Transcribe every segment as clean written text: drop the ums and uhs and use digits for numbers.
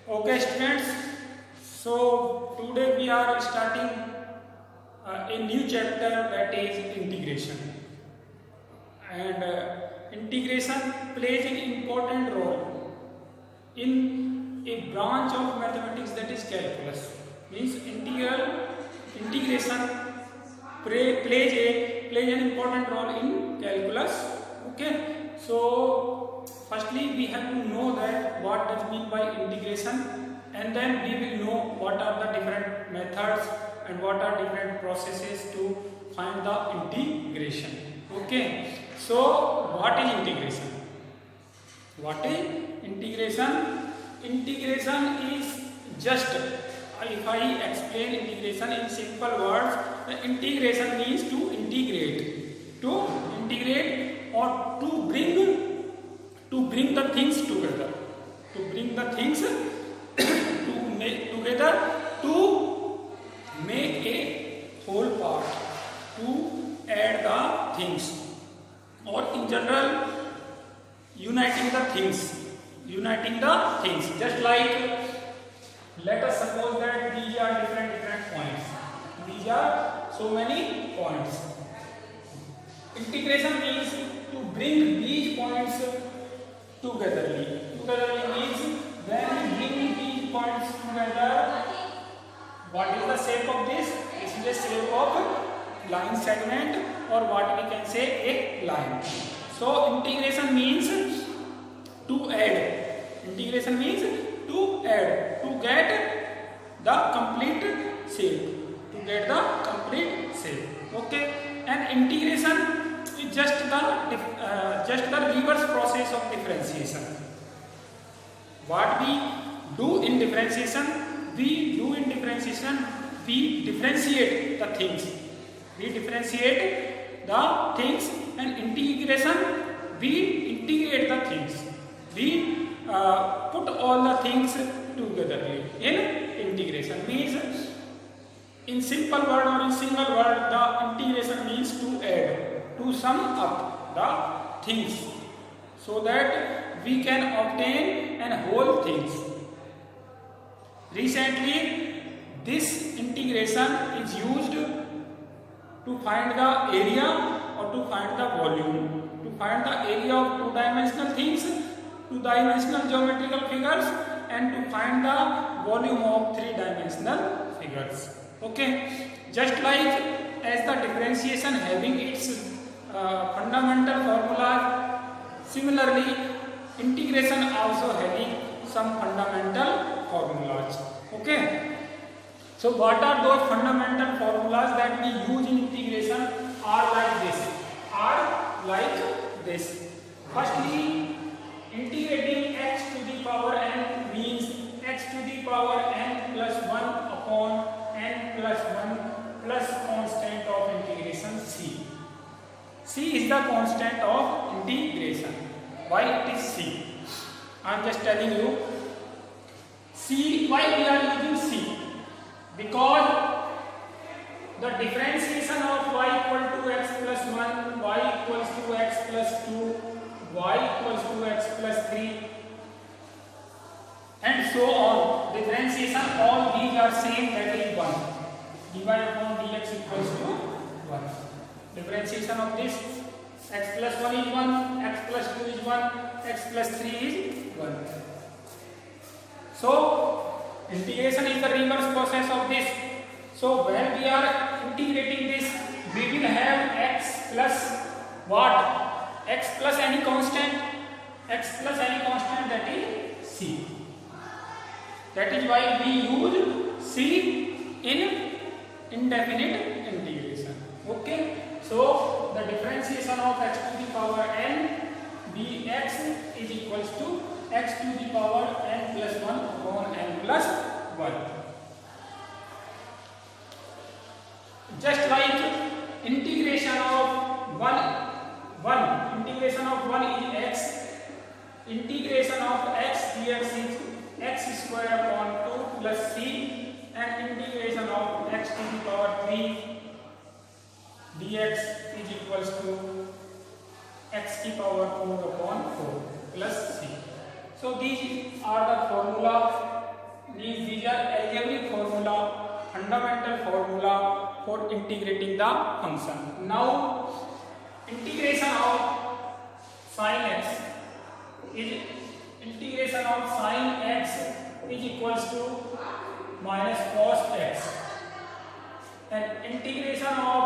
Okay, students. So today we are starting a new chapter, that is integration. And integration plays an important role in a branch of mathematics, that is calculus. Means integration plays an important role in calculus. Okay. So firstly we have to know that what does mean by integration, and then we will know what are the different methods and what are different processes to find the integration. Okay. So what is integration? What is integration? Integration is just, if I explain integration in simple words, the integration means to integrate or to bring the things together, to make a whole part, to add the things, or in general uniting the things. Just like, let us suppose that these are different points. These are so many points. Integration means to bring these points togetherly. Means when we bring these points together, what is the shape of this? This is the shape of line segment, or what we can say, a line. So integration means to add. Integration means to add, to get the complete shape. Okay. And integration is just the reverse process of differentiation. What we do in differentiation, we differentiate the things. And integration, we integrate the things. We put all the things together in integration. Means, in simple word or in single word, the integration means to add, to sum up the things, so that we can obtain an whole things. Recently, this integration is used to find the area or to find the volume, to find the area of two-dimensional things, two-dimensional geometrical figures, and to find the volume of three-dimensional figures. Okay. Just like as the differentiation having its fundamental formulas, similarly integration also having some fundamental formulas. Okay. So what are those fundamental formulas that we use in integration? Are like this. Firstly, integrating x to the power n means x to the power n plus 1 upon n plus 1 plus constant of integration c. C is the constant of integration. Why it is c? I am just telling you. C, why we are using c? Because the differentiation of y equal to x plus 1, y equals to x plus 2, y equals to x plus 3, and so on. Differentiation, all these are same, that is 1. dy upon dx equals to 1. Differentiation of this, x plus 1 is 1, x plus 2 is 1, x plus 3 is 1. So integration is the reverse process of this. So when we are integrating this, we will have x plus what? X plus any constant. That is c. That is why we use c in indefinite integration. Okay. So the differentiation of x to the power n dx is equals to x to the power n plus 1 upon n plus 1. Just like integration of 1 is x, integration of x dx is x square upon 2 plus c, and integration of x to the power 3 dx is equals to x to the power 4 upon 4 plus c. So these are the formula Means these are algebraic formula, fundamental formula for integrating the function. Now integration of sin x is equals to minus cos x, and integration of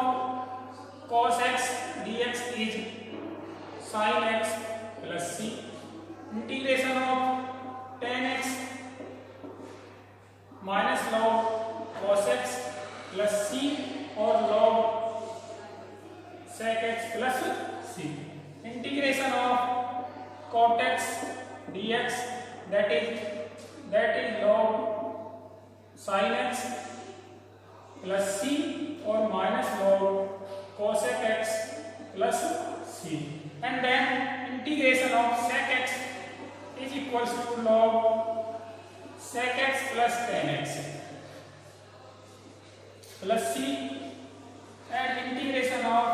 cos x dx is sin x plus c. Integration of tan x minus log cos x plus c or log sec x plus c. Integration of cot x dx, that is log sin x plus c or minus log cosec x plus c, and then integration of sec x is equals to log sec x plus tan x plus c, and integration of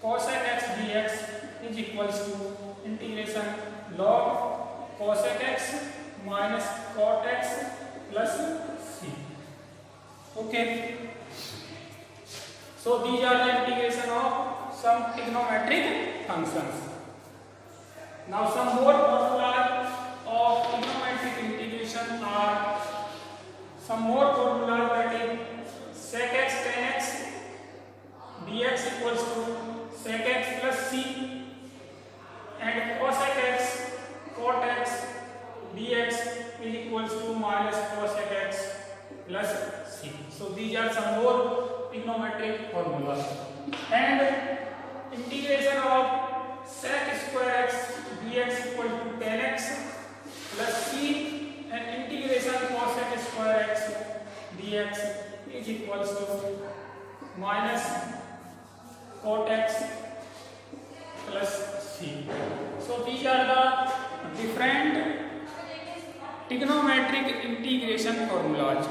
cosec x dx is equals to integration log cosec x minus cot x plus c. Okay, so these are the integration of some trigonometric functions. Now some more formulas of trigonometric integration are that is sec x tan x dx equals to sec x plus c, and cosec x cot x dx is equals to minus cosec x plus c. So these are some more trigonometric formulas. And integration of sec square x dx equal to tan x plus c, and integration cosec square x dx is equals to minus cot x plus c. So these are the different trigonometric integration formulas.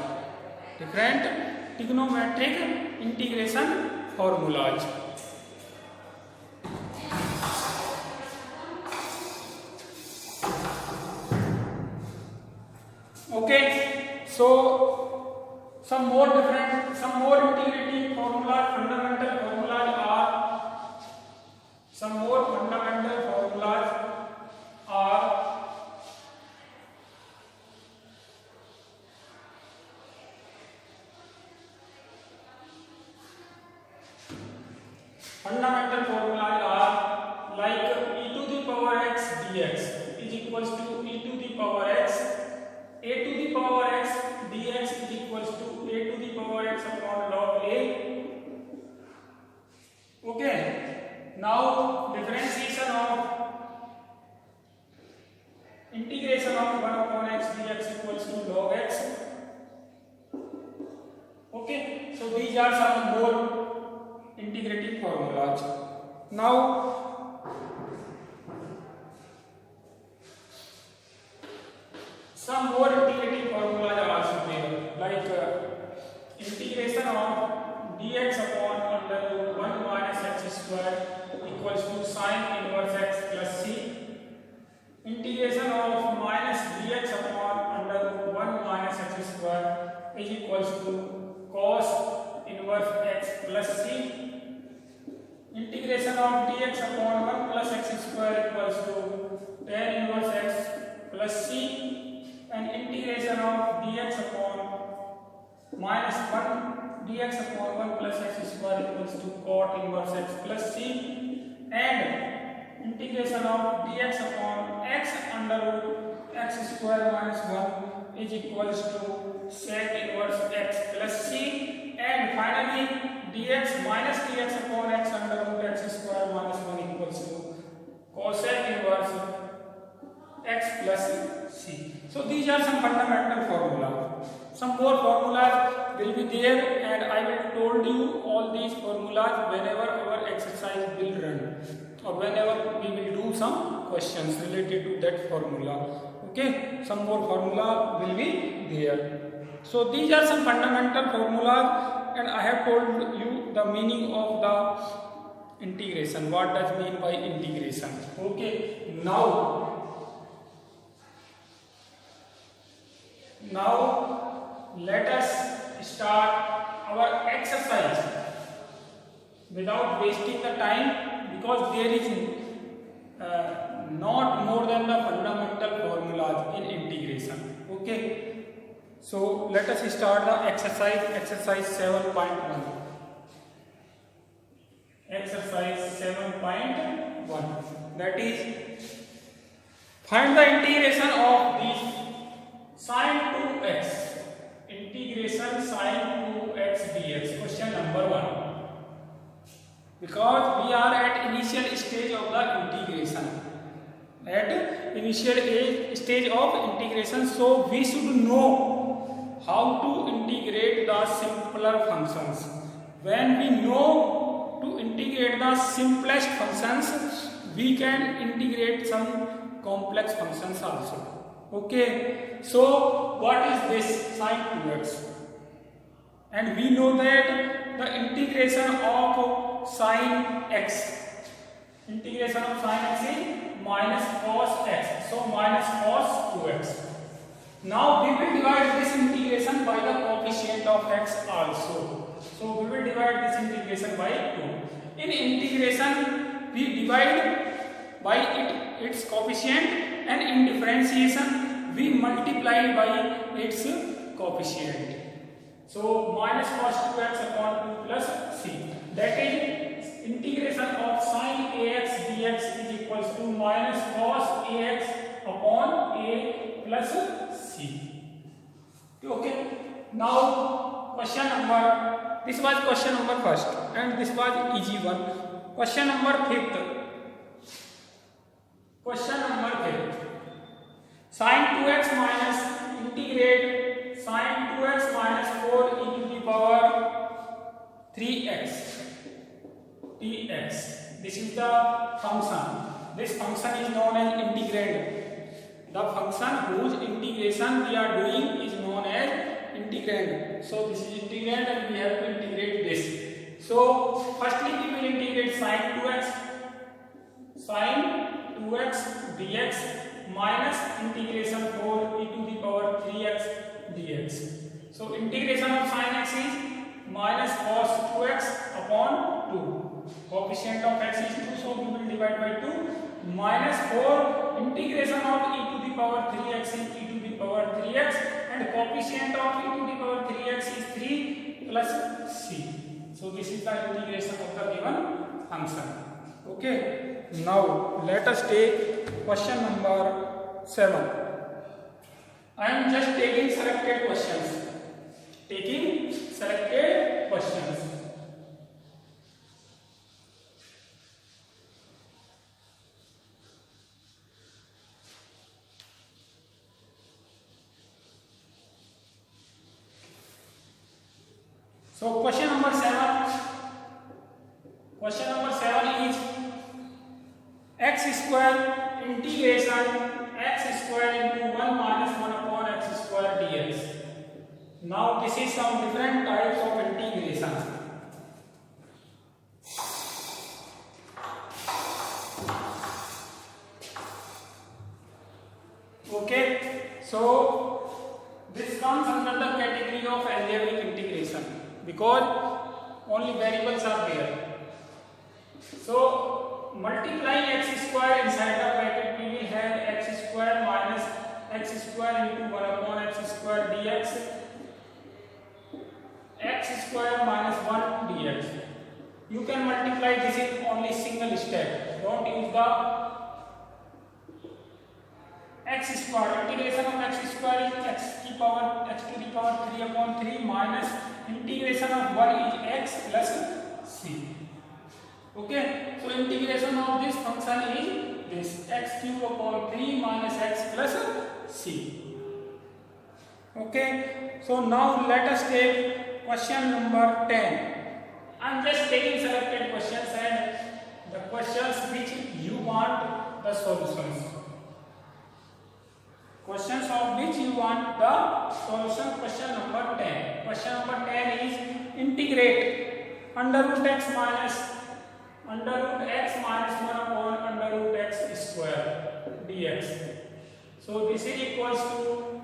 Okay, so some more integrating formulas, fundamental formulas are like e to the power x dx is equals to e to the power x, a to the power x dx is equals to a to the power x upon log a. Okay, now differentiation of integration of 1 upon x dx equals to log x. Okay, so these are some more integrating formulas. Now some more integrating formulas are also there, like integration of dx upon under root 1 minus x square equals to sin inverse x plus c. Integration of minus dx upon under root 1 minus x square is equals to cos inverse x plus c. Integration of dx upon 1 plus x square equals to tan inverse x plus c, and integration of dx upon minus 1 plus x square equals to cot inverse x plus c, and integration of dx upon x under root x square minus 1 is equals to sec inverse x plus c, and finally dx minus dx upon x under root x square minus 1 equals to cosec inverse x plus c. So these are some fundamental formulas. Some more formulas will be there, and I will told you all these formulas whenever our exercise will run, or whenever we will do some questions related to that formula. Okay, some more formula will be there. So these are some fundamental formulas, and I have told you the meaning of the integration. What does mean by integration? Okay, now Now let us start our exercise without wasting the time, because there is not more than the fundamental formulas in integration. Okay, so let us start the exercise 7.1. Exercise 7.1, that is, find the integration of this sin 2x, integration sin 2x dx, question number 1. Because we are at initial stage of the integration, stage of integration, so we should know how to integrate the simpler functions. When we know to integrate the simplest functions, we can integrate some complex functions also. Okay, so what is this sin 2x? And we know that the integration of sin x, integration of sin x is minus cos x, so minus cos 2x. Now we will divide this integration by the coefficient of x also. So we will divide this integration by 2. In integration we divide by its coefficient, and in differentiation we multiply by its coefficient. So minus cos 2x upon 2 plus c, that is integration of sin ax dx is equals to minus cos ax upon a plus c. Okay, now question number, this was question number first and this was easy one. Question number 5th. Question number 5th. Sin 2x minus integrate sin 2x minus 4 e to the power 3x dx. This is the function. This function is known as integrand. The function whose integration we are doing is known as integrand. So this is integrand and we have to integrate this. So firstly we will integrate sin 2x dx minus integration 4 e to the power 3x dx. So integration of sin x is minus cos 2x upon 2. Coefficient of x is 2, so we will divide by 2. Minus 4 integration of e to the power 3x is e to the power 3x, and coefficient of e to the power 3x is 3 plus c. So this is the integration of the given function. Okay, now let us take question number 7. I am just taking selected questions. So question number 7. Question number 7 is x square integration x square into 1 minus 1 upon x square dx. Now this is some different types of integration. Okay, so this comes under the category of algebraic integration because only variables are there. So multiplying x square inside the bracket, we will have x square minus x square into 1 upon x square dx, x square minus 1 dx. You can multiply this in only single step. Don't use the x square. Integration of x square is x to the power 3 upon 3 minus integration of 1 is x plus c. Okay, so integration of this function is this x cube upon 3 minus x plus c. Okay, so now let us take question number 10. I am just taking selected questions and the questions which you want the solutions. Questions of which you want the solution. Question number 10. Question number 10 is integrate under root x minus 1 upon under root x square dx. So this is equals to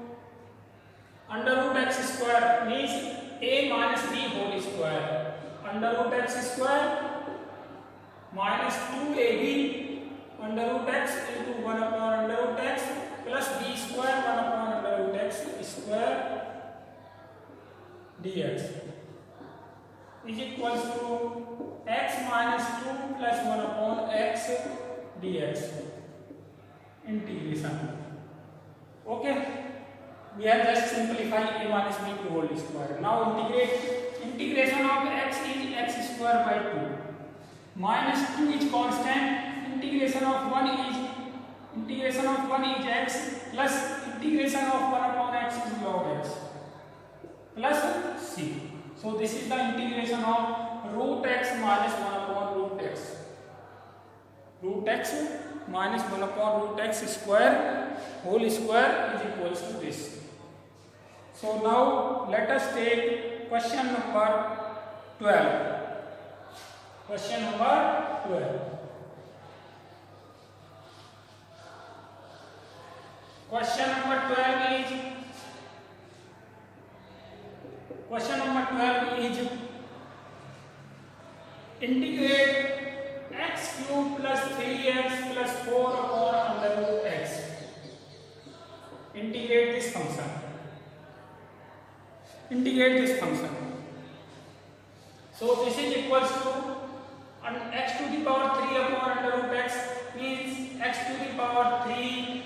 Under root x square means a minus b whole square. Under root x square minus 2ab under root x into 1 upon under root x plus b square 1 upon under root x square dx is equals to x minus 2 plus 1 upon x dx integration. Okay, we have just simplified a minus b to whole square. Now integration of x is x square by 2 minus 2 is constant. Integration of 1 is x plus integration of 1 upon x is log x plus c. So this is the integration of root x minus 1 upon root x. Root x minus 1 upon root x square whole square is equals to this. So now let us take question number 12. Question number 12. Question number 12 is integrate x cube plus 3x plus 4 upon under root x. Integrate this function. So this is equals to x to the power 3 upon under root x means x to the power 3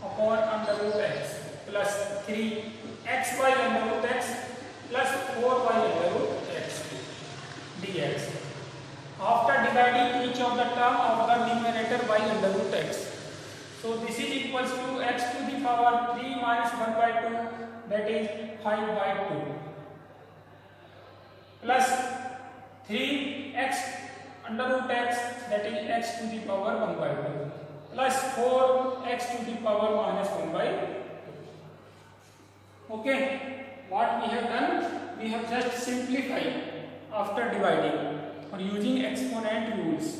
upon under root x plus 3 x by under root x plus 4 by under root x dx. After dividing each of the term of the numerator by under root x. So this is equals to x to the power 3 minus 1 by 2 that is 5 by 2 plus 3x under root x that is x to the power 1 by 2 plus 4x to the power minus 1 by 2. Okay, what we have done? We have just simplified after dividing or using exponent rules.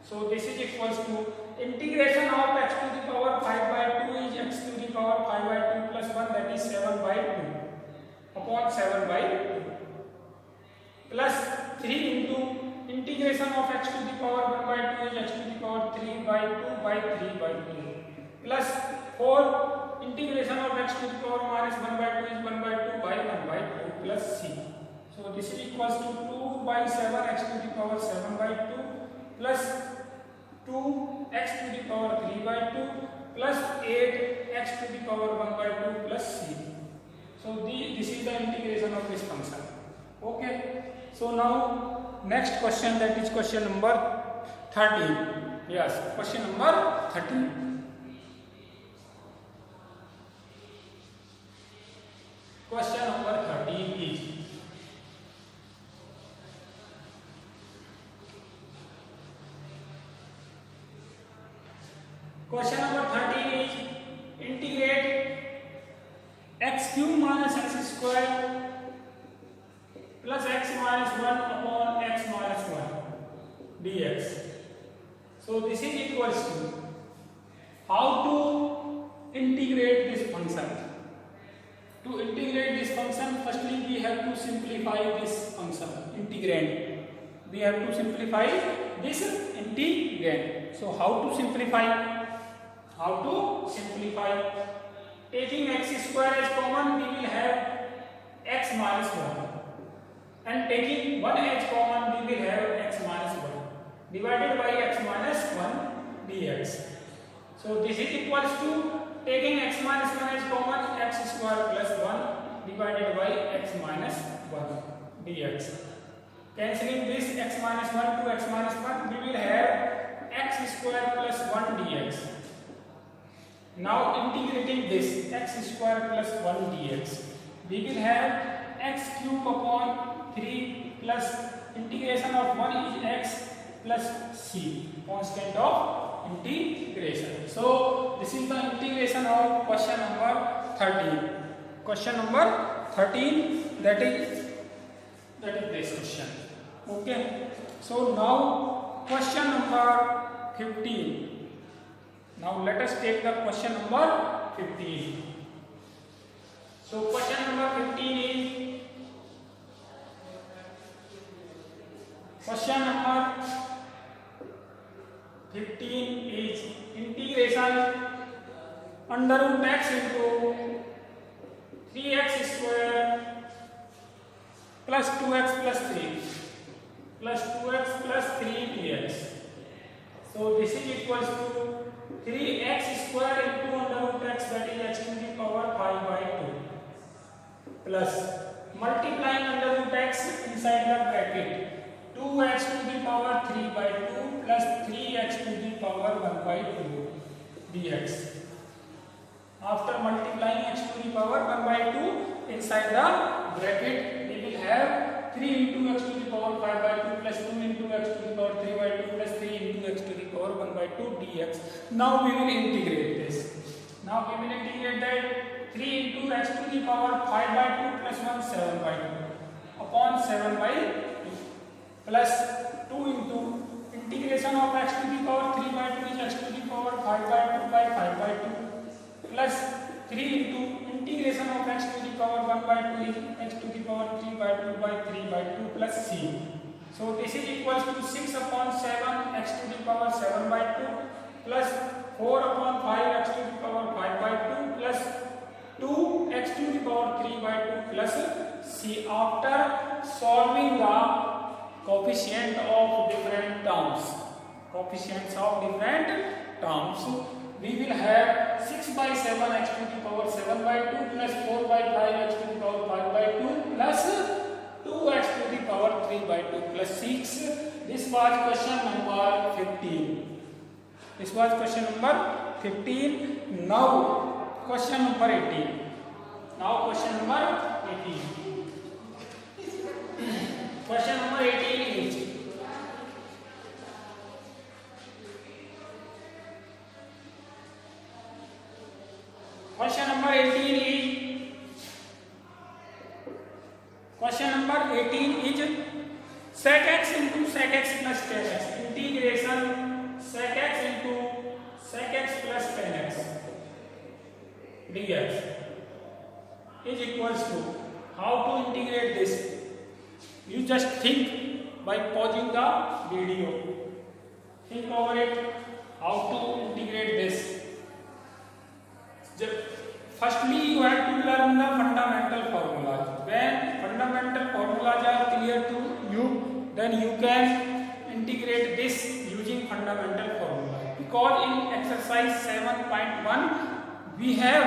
So this is equals to integration of x to the power 5 by 2 is x to the power 5 by 2 plus 1 that is 7 by 2 upon 7 by 2 plus 3 into integration of x to the power 1 by 2 is x to the power 3 by 2 by 3 by 2 plus 4 integration of x to the power minus 1 by 2 is 1 by 2 by 1 by 2 plus c. So this is equals to 2 by 7 x to the power 7 by 2 plus 2 x to the power 3 by 2 plus 8 x to the power 1 by 2 plus c. So this is the integration of this function. Okay. So now next question, that is question number 13. Yes, question number 13. Question number 13 is integrate x cube minus x square plus x minus 1 upon x minus 1 dx. So this is equals to how to integrate this function. To integrate this function, firstly we have to simplify this function integrand. We have to simplify this integrand. So how to simplify? Taking x square as common, we will have x minus 1. And taking 1 as common, we will have x minus 1 divided by x minus 1 dx. So this is equals to taking x minus 1 as common, x square plus 1 divided by x minus 1 dx. Cancelling this x minus 1 to x minus 1, we will have x square plus 1 dx. Now integrating this x square plus 1 dx, we will have x cube upon 3 plus integration of 1 is x plus c, constant of integration. So this is the integration of question number 13. Question number 13, that is this question. Okay. So now question number 15. Now let us take the question number 15. So question number 15 is integration under root x into 3x square plus 2x plus 3 dx. So this is equals to 3x square into under root x, that is x to the power 5 by 2, plus multiplying under root x inside the bracket 2x to the power 3 by 2 plus 3x to the power 1 by 2 dx. After multiplying x to the power 1 by 2 inside the bracket, we will have 3 into x to the power 5 by 2 plus 2 into x to the power 3 by 2 plus 3 into x to the power 1 by 2 dx. Now we will integrate this. Now we will integrate that 3 into x to the power 5 by 2 plus 1 7 by 2 upon 7 by 2 plus 2 into integration of x to the power 3 by 2 is x to the power 5 by 2 by 5 by 2 plus 3 into integration of x to the power 1 by 2 is x to the power 3 by 2 by 3 by 2 plus c. So this is equals to 6 upon 7 x to the power 7 by 2 plus 4 upon 5 x to the power 5 by 2 plus 2 x to the power 3 by 2 plus c. After solving the coefficient of different terms, we will have 6 by 7 x to the power 7 by 2 plus 4 by 5 x to the power 5 by 2 plus 2 x to the power 3 by 2 plus 6. This was question number 15. Now question number 18. Question number 18 is sec x into sec x plus tan x. Integration sec x into sec x plus tan x dx is equals to, how to integrate this? You just think by pausing the video. Think over it, how to integrate this. Firstly, you have to learn the fundamental formulas. When fundamental formulas are clear to you, then you can integrate this using fundamental formula. Because in exercise 7.1, we have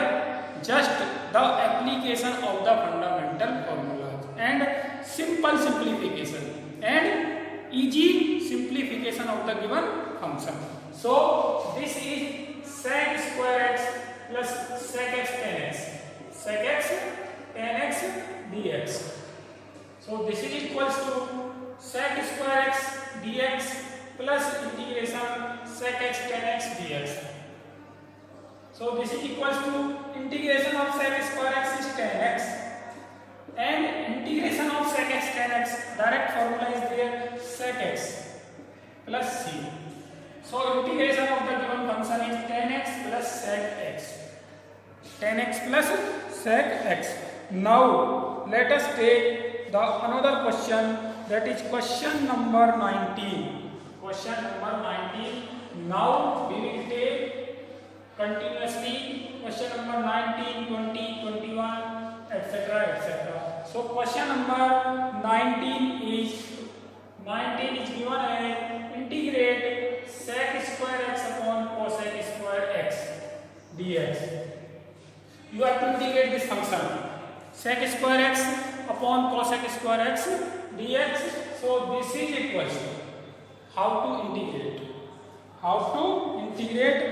just the application of the fundamental formulas and simple simplification and easy simplification of the given function. So this is sec square x plus sec x tan x dx. So this is equals to sec square x dx plus integration sec x tan x dx. So this is equals to integration of sec square x is tan x and integration of sec x tan x, direct formula is there, sec x plus c. So integration of the given function is tan x plus sec x. Now let us take the another question, that is question number 19. Now we will take continuously question number 19, 20, 21, etc. So question number 19 is given as integrate sec square x upon cosec square x dx. You have to integrate this function sec square x upon cosec square x dx. So this is equals to, how to integrate,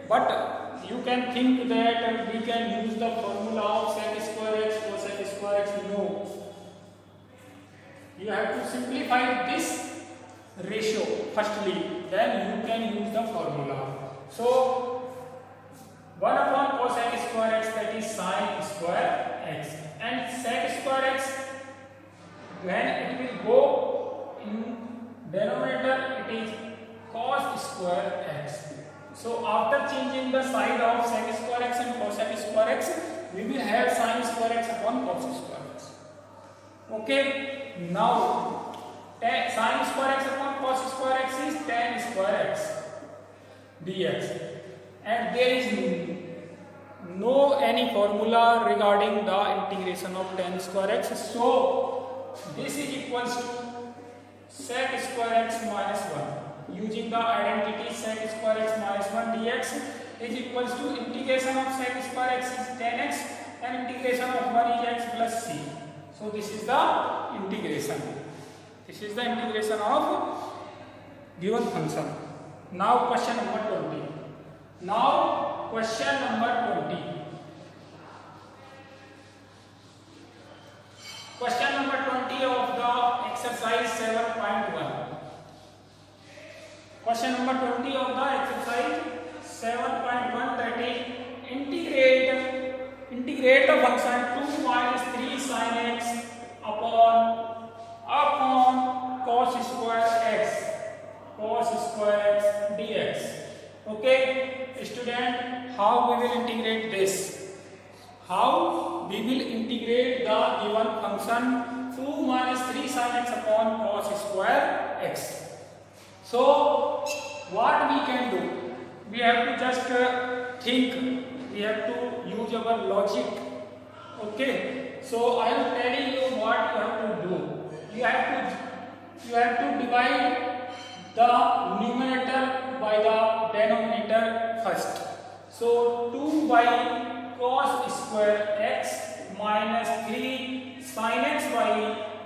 but you can think that we can use the formula of sec square x cosec square x. No, you have to simplify this ratio firstly, then you can use the formula. So 1 upon cosec square x, that is sin square x, and sec square x, when it will go in denominator, it is cos square x. So after changing the side of sec square x and cosec square x, we will have sin square x upon cos square x. Okay, now sin square x upon cos square x is tan square x dx, and there is no any formula regarding the integration of tan square x, so this is equals to sec square x minus 1. Using the identity sec square x minus 1 dx is equals to integration of sec square x is tan x and integration of 1 is x plus c. So this is the integration. This is the integration of given function. Now question number 20. Now question number 20. Question number 20 of the exercise 7.1. Question number 20 of the exercise 7.1, that is integrate the function 2 minus 3 sin x upon cos square x dx. Okay, student, how we will integrate this? How we will integrate the given function 2 minus 3 sin x upon cos square x. So what we can do? We have to just think. We have to use our logic. Okay. So I am telling you what you have to do. You have to divide the numerator by the denominator first. So 2 by cos square x minus 3 sin x by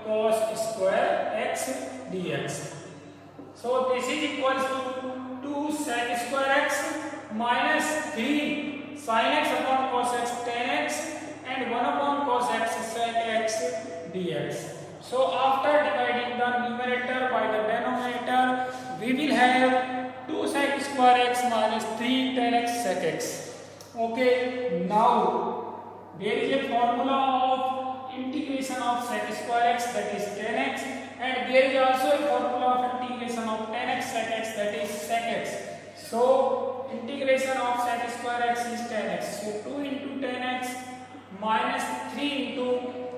cos square x dx. So this is equals to 2 sec square x minus 3 sin x upon cos x tan x and 1 upon cos x sec x dx. So after dividing the numerator by the denominator, we will have 2 sec square x minus 3 tan x sec x. Okay, now there is a formula of integration of sec square x, that is tan x, and there is also a formula of integration of tan x sec x, that is sec x. So integration of sec square x is tan x. So 2 into tan x minus 3 into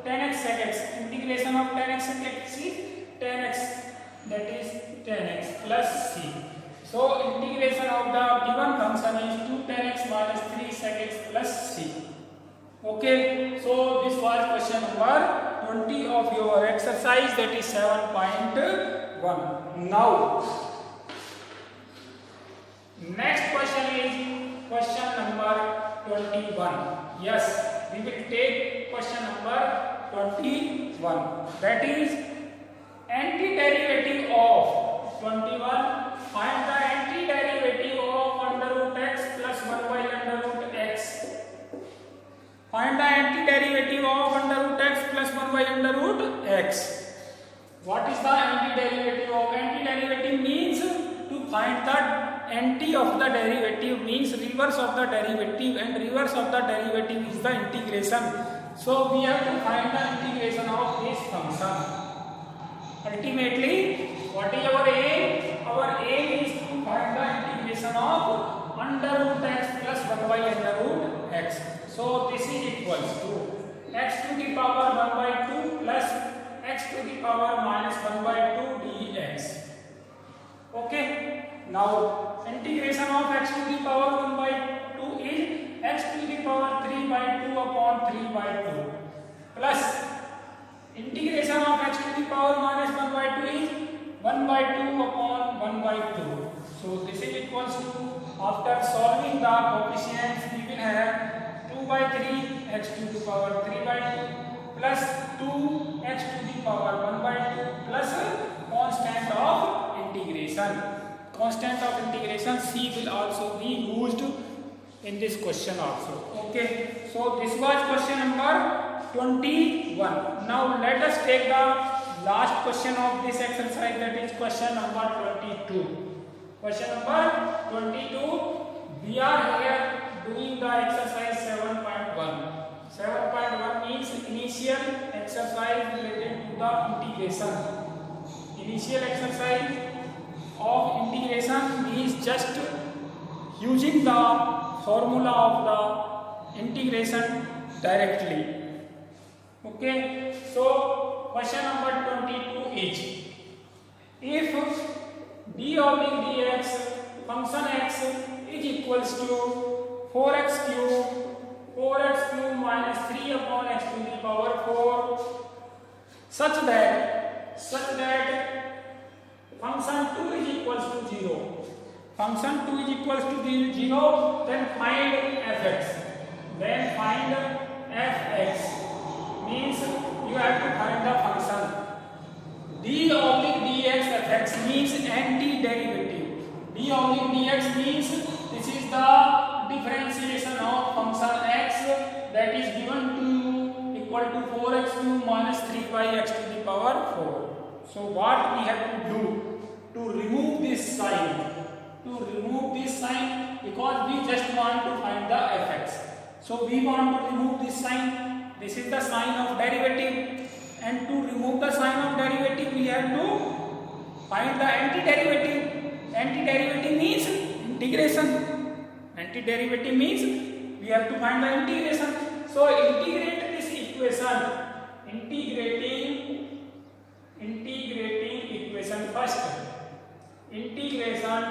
tan x sec x. Integration of tan x sec x is tan x, that is tan x plus c. So integration of the given function is 2 tan x minus 3 sec x plus c. Okay, so this was question number 20 of your exercise, that is 7.1. Now next question is question number 21. Yes, we will take question number 21, that is antiderivative of 21. Find the antiderivative of under root x plus 1 by under root x. Find the antiderivative of under root x plus 1 by under root x. What is the antiderivative of? Antiderivative means to find the anti of the derivative, means reverse of the derivative, and reverse of the derivative is the integration. So we have to find the integration of this function. Ultimately, what is our aim? Our aim is to find the integration of under root x plus 1 by under root x. So this is equals to x to the power 1 by 2 plus x to the power minus 1 by 2 dx. Okay. Now integration of x to the power 1 by 2 is x to the power 3 by 2 upon 3 by 2 plus integration of x to the power minus 1 by 2 is 1 by 2 upon 1 by 2. So this is equals to, after solving the coefficients, we will have 2 by 3 x to the power 3 by 2 plus 2 x to the power 1 by 2 plus constant of integration. Constant of integration c will also be used in this question also. Okay, so this was question number 21. Now let us take the last question of this exercise, that is question number 22. Question number 22, we are here doing the exercise 7.1. 7.1 means initial exercise related to the integration. Initial exercise of integration is just using the formula of the integration directly. Okay, so question number 22 is, if d oblique dx function x is equals to 4x cube minus 3 upon x to the power 4 such that function 2 is equals to 0. Function 2 is equals to 0, then find fx. Then find fx means you have to find the function. D oblique dx fx means antiderivative. D oblique dx means this is the differentiation of function x that is given to equal to 4x cube minus 3 by x to the power 4. So what we have to do to remove this sign? Because we just want to find the fx. So we want to remove this sign. This is the sign of derivative, and to remove the sign of derivative we have to find the antiderivative. Antiderivative means integration. Antiderivative means we have to find the integration. So integrate this equation. Integrating equation first. Integration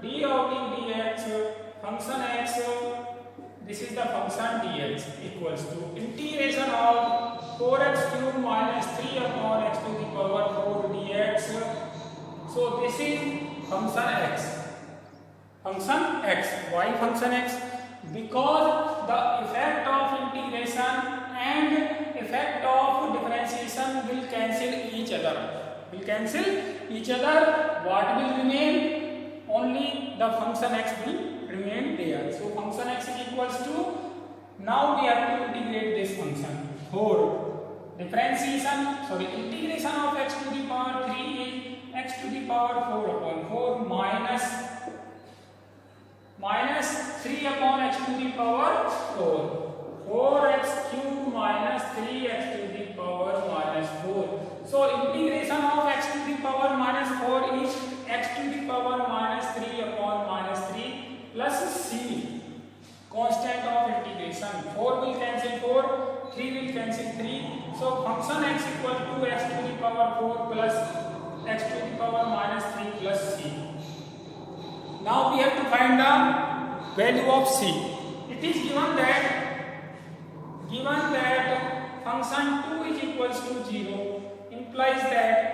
d oblique dx function x, this is the function dx, equals to integration of 4x cube minus 3 upon x to the power 4 dx. So this is function x. Why function x? Because the effect of integration and effect of differentiation will cancel each other. What will remain? Only the function x will remain there. So function x is equals to, now we have to integrate this function. 4 integration of x to the power 3 is x to the power 4 upon 4 minus 3 upon x to the power 4. 4x cube minus 3x to the power minus 4. So integration of x to the power minus 4 is x to the power minus 3 upon minus 3 plus c, constant of integration. 4 will cancel 4, 3 will cancel 3. So function x equal to x to the power 4 plus x to the power minus 3 plus c. Now we have to find the value of c. It is given that function 2 is equals to 0, implies that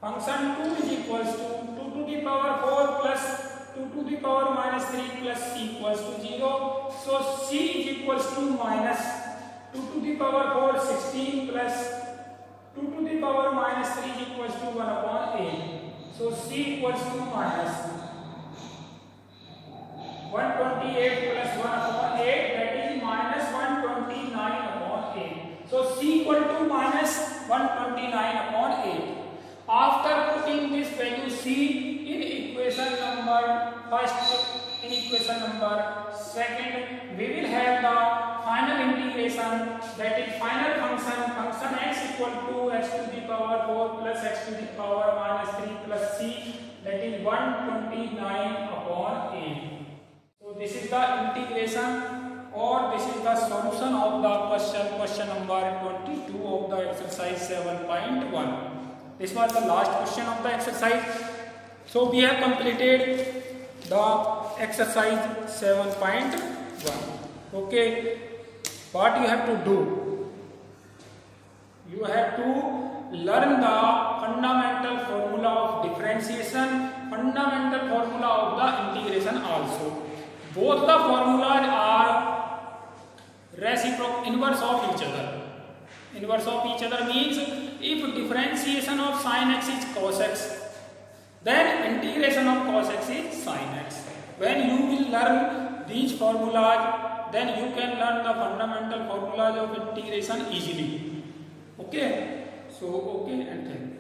function 2 is equals to 2 to the power 4 plus 2 to the power minus 3 plus c equals to 0. So c is equals to minus 2 to the power 4 16 plus 2 to the power minus 3 is equals to 1 upon 8. So c equals to minus 128 plus 1 upon 8, that is minus 129 upon 8. So c equal to minus 129 upon 8. After putting this value c in equation number first, in equation number second, we will have the final integration, that is final function x equal to x to the power 4 plus x to the power minus 3 plus c, that is 129 upon 8. So this is the integration, or this is the solution of the question number 22 of the exercise 7.1. This was the last question of the exercise. So we have completed the exercise 7.1. Okay, what you have to do? You have to learn the fundamental formula of differentiation, fundamental formula of the integration also. Both the formulas are reciprocal, inverse of each other. Inverse of each other means if differentiation of sin x is cos x, then integration of cos x is sin x. When you will learn these formulas, then you can learn the fundamental formulas of integration easily. Okay, so okay and thank you.